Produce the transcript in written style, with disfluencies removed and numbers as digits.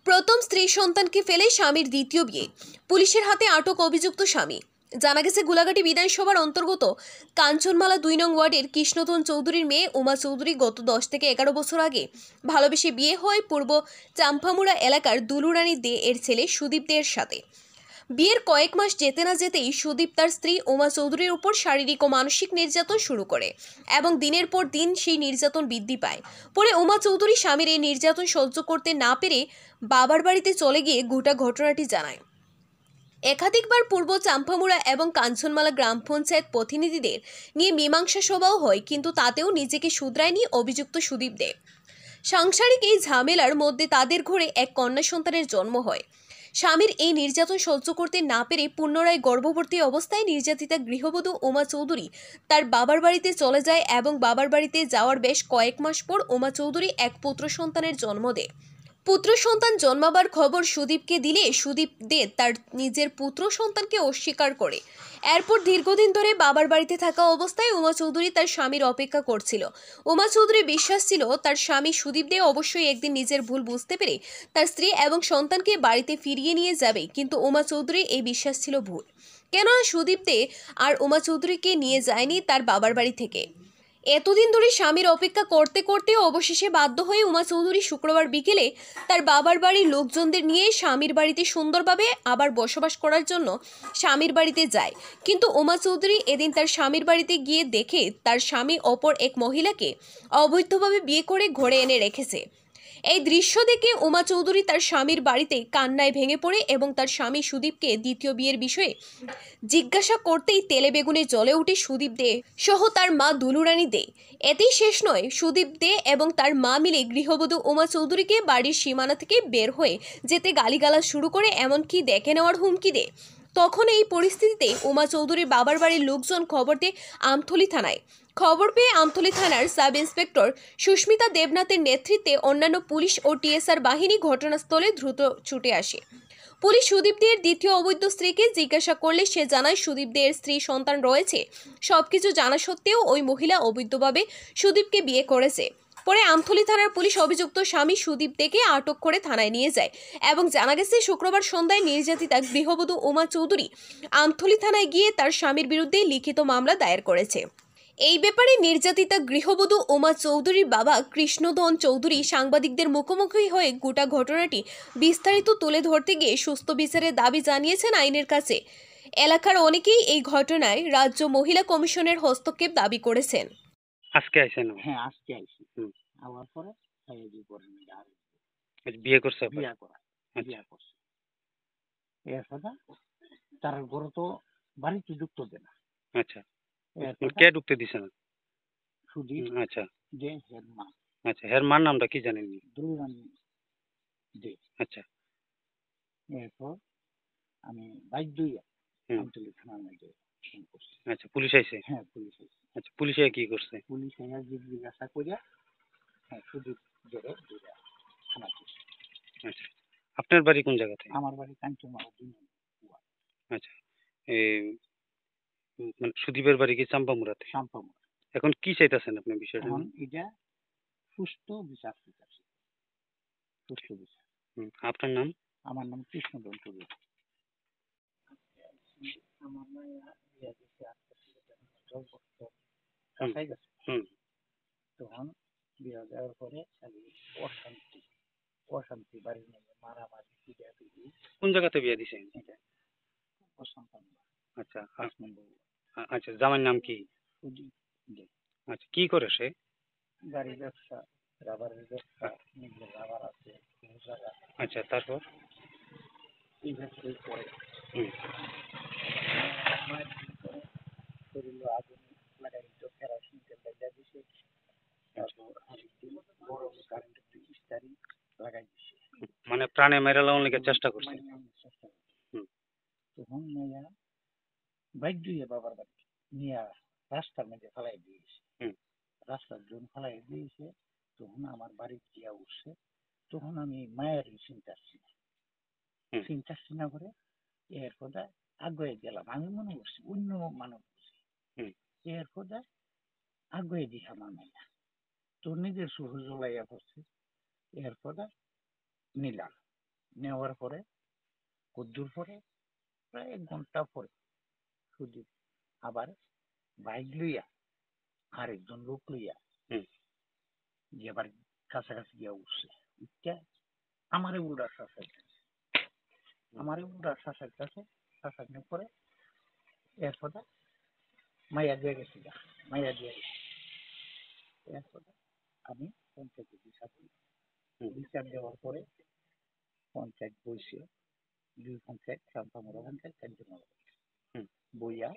প্রথম স্ত্রী সন্তানকে ফেলে স্বামীর দ্বিতীয় বিয়ে, পুলিশের হাতে আটক অভিযুক্ত স্বামী। জানা গেছে গোলাঘাটি বিধানসভার অন্তর্গত কাঞ্চনমালা ২ নং ওয়ার্ডের কৃষ্ণধন চৌধুরীর মেয়ে উমা চৌধুরী গত ১০ থেকে ১১ বছর আগে ভালোবেসে বিয়ে হয় পূর্ব চাম্পামুড়া এলাকার দুলুরানী দে এর ছেলে সুদীপ দে এর সাথে। বিয়ের কয়েক মাস যেতে না যেতেই সুদীপ তার স্ত্রী উমা চৌধুরীর উপর শারীরিক ও মানসিক নির্যাতন শুরু করে এবং দিনের পর দিন সেই নির্যাতন বৃদ্ধি পায়। পরে উমা চৌধুরী স্বামীর এই নির্যাতন সহ্য করতে না পেরে বাবার বাড়িতে চলে গিয়ে গোটা ঘটনাটি জানায়। একাধিকবার পূর্ব চাম্পামুড়া এবং কাঞ্চনমালা গ্রাম পঞ্চায়েত প্রতিনিধিদের নিয়ে মীমাংসা সভাও হয়, কিন্তু তাতেও নিজেকে শুধরায়নি অভিযুক্ত সুদীপ দে। সাংসারিক এই ঝামেলার মধ্যে তাদের ঘরে এক কন্যা সন্তানের জন্ম হয়। স্বামীর এই নির্যাতন সহ্য করতে না পেরে পুনরায় গর্ভবতী অবস্থায় নির্যাতিতা গৃহবধূ উমা চৌধুরী তার বাবার বাড়িতে চলে যায় এবং বাবার বাড়িতে যাওয়ার বেশ কয়েক মাস পর উমা চৌধুরী এক পুত্র সন্তানের জন্ম দেয়। পুত্র সন্তান জন্মাবার খবর সুদীপকে দিলে সুদীপ দে তার নিজের পুত্র সন্তানকে অস্বীকার করে। এরপর দীর্ঘদিন ধরে বাবার বাড়িতে থাকা অবস্থায় উমা চৌধুরী তার স্বামীর অপেক্ষা করছিল। উমা চৌধুরী বিশ্বাস ছিল তার স্বামী সুদীপ দে অবশ্যই একদিন নিজের ভুল বুঝতে পেরে তার স্ত্রী এবং সন্তানকে বাড়িতে ফিরিয়ে নিয়ে যাবে, কিন্তু উমা চৌধুরীর এই বিশ্বাস ছিল ভুল। কেননা সুদীপ দে আর উমা চৌধুরীকে নিয়ে যায়নি তার বাবার বাড়ি থেকে। এতদিন ধরে স্বামীর অপেক্ষা করতে করতে অবশেষে বাধ্য হয়ে উমা চৌধুরী শুক্রবার বিকেলে তার বাবার বাড়ির লোকজনদের নিয়ে স্বামীর বাড়িতে সুন্দরভাবে আবার বসবাস করার জন্য স্বামীর বাড়িতে যায়। কিন্তু উমা চৌধুরী এদিন তার স্বামীর বাড়িতে গিয়ে দেখে তার স্বামী অপর এক মহিলাকে অবৈধভাবে বিয়ে করে ঘরে এনে রেখেছে। এই দৃশ্য দেখে উমা চৌধুরী তার স্বামীর বাড়িতে কান্নায় ভেঙে পড়ে এবং তার স্বামী সুদীপকে দ্বিতীয় বিয়ের বিষয়ে জিজ্ঞাসা করতেই তেলে বেগুনে জ্বলে উঠে সুদীপ দে সহ তার মা দুলুরানী দে। এতেই শেষ নয়, সুদীপ দে এবং তার মা মিলে গৃহবধূ উমা চৌধুরীকে বাড়ির সীমানা থেকে বের হয়ে যেতে গালিগালাজ শুরু করে, এমনকি দেখে নেওয়ার হুমকি দেয়। তখন এই পরিস্থিতিতে উমা চৌধুরীর বাবার বাড়ির লোকজন খবর দেয় আমতলী থানায়। খবর পেয়ে আমতলী থানার সাব ইন্সপেক্টর সুস্মিতা দেবনাথের নেতৃত্বে অন্যান্য পুলিশ ও টিএসআর বাহিনী ঘটনাস্থলে দ্রুত ছুটে আসে। পুলিশ সুদীপ দে এর দ্বিতীয় অবৈধ স্ত্রীকে জিজ্ঞাসা করলে সে জানায় সুদীপ দে এর স্ত্রী সন্তান রয়েছে। সবকিছু জানা সত্ত্বেও ওই মহিলা অবৈধভাবে সুদীপকে বিয়ে করেছে। পরে আমতলী থানার পুলিশ অভিযুক্ত স্বামী সুদীপ দেকে আটক করে থানায় নিয়ে যায় এবং জানা গেছে শুক্রবার সন্ধ্যায় নির্যাতিতা গৃহবধূ উমা চৌধুরী আমতলী থানায় গিয়ে তার স্বামীর বিরুদ্ধে লিখিত মামলা দায়ের করেছে। এই ব্যাপারে নির্যাতিতা গৃহবধূ উমা চৌধুরীর বাবা কৃষ্ণধন চৌধুরী সাংবাদিকদের মুখোমুখি হয়ে গোটা ঘটনাটি বিস্তারিত তুলে ধরতে গিয়ে সুস্থ বিচারের দাবি জানিয়েছেন আইনের কাছে। এলাকার অনেকেই এই ঘটনায় রাজ্য মহিলা কমিশনের হস্তক্ষেপ দাবি করেছেন। আজকে আইছেন? হ্যাঁ, আজকে আইছি। আবার পরে সাইজি করে নিয়ে আর বিয়ে করছে? বিয়া করা, বিয়া করছে। এর কথা তার ঘরে তো বাড়িতে ঢুকতে দেয় না। আচ্ছা, কে ঢুকতে দিছে না? সুদীপ। আচ্ছা, যে হের মা। আচ্ছা, হের মার নামটা কি জানেন? দুলুরানী দে। আচ্ছা, এরপর আমি বাধ্য আমতলী থানার মধ্যে ফোন করছি। আচ্ছা, পুলিশ আইছে? হ্যাঁ, পুলিশ আইছে। আচ্ছা, পুলিশ কি করছে? পুলিশ এনে জিজ্ঞাসা করিয়া হ্যাঁ সুদীপ ধরে দুইটা থানা করছে। আচ্ছা, আপনার বাড়ি কোন জায়গাতে? আমার বাড়ি কাঞ্চনমালা ২ নং ওয়ার্ড। আচ্ছা, মানে সুদীপের বাড়ি কি চাম্পামুড়াতে? চাম্পামুড়া। এখন কি চাইতেছেন আপনি বিষয়টা? এখন এটা সুষ্ঠু বিচার চাইতেছি। সুষ্ঠু বিচার। আপনার নাম? আমার নাম কৃষ্ণধন চৌধুরী। আমার মায়া বিয়া দিছে আজকে 10 বছর কাছাই গেছে। তখন বিয়া দেওয়ার পরে খালি অশান্তি বাড়ির মধ্যে মারামারি পিটাপিটি। কোন জায়গাতে বিয়া দিছেন? এটা সন্তান। আচ্ছা, 5 নম্বর। আচ্ছা, জামাইয়ের নাম কি? সুদীপ দে। আচ্ছা, কি করে সে? গাড়ি ব্যবসা, রাবারের ব্যবসা, নিজের রাবার আছে। আচ্ছা, তারপর? এই ব্যবসায় করে শরীর আগুন লাগাই তো কেরোসিন তেল লাগিয়ে দিছে। তারপর আরেকদিন বড় কারেন্টের ইস্তারি লাগাই দিছে। মানে প্রাণে মেরে লাগানোর লেগে চেষ্টা করছে। তখন মেয়া বাধ্য হয়ে বাবার বাড়ি নিয়ে রাস্তার মধ্যে ফেলাই দিয়েছে। রাস্তার জন্য ফেলাই দিয়েছে। তখন আমার বাড়ি গিয়া উঠছে। তখন আমি মায়ের চিন্তা না করে এর কথা আগ্রহে গেলাম। আমি মনে করছি অন্য মানুষ করছি। এর কথা আগ্রহে দিছে আমার মেয়া। তোর নিজের সুর জ্বলাইয়া পড়ছে। এর কথা নিলাম। নেওয়ার পরে কদ্দূর পরে প্রায় 1 ঘন্টা পরে সুদীপ আবার বাইক লইয়া আরেকজন লোক লইয়া হুম। যে আবার কাছাকাছি গিয়া উঠছে উঠতে আমারে উল্টা শাসার আমারে উল্টা শাসার কাছে শাসানোর পরে এরপরে মাইয়া দিয়ে গেছি গা, মাইয়া দিয়ে গেছি। এরপরে আমি পঞ্চায়েতে বিচার দিই। বিচার দেওয়ার পরে পঞ্চায়েত বইছে, 2 পঞ্চায়েত, শান্তামুড়া পঞ্চায়েত, কাঞ্চনমালা পঞ্চায়েত। হুম। বইয়া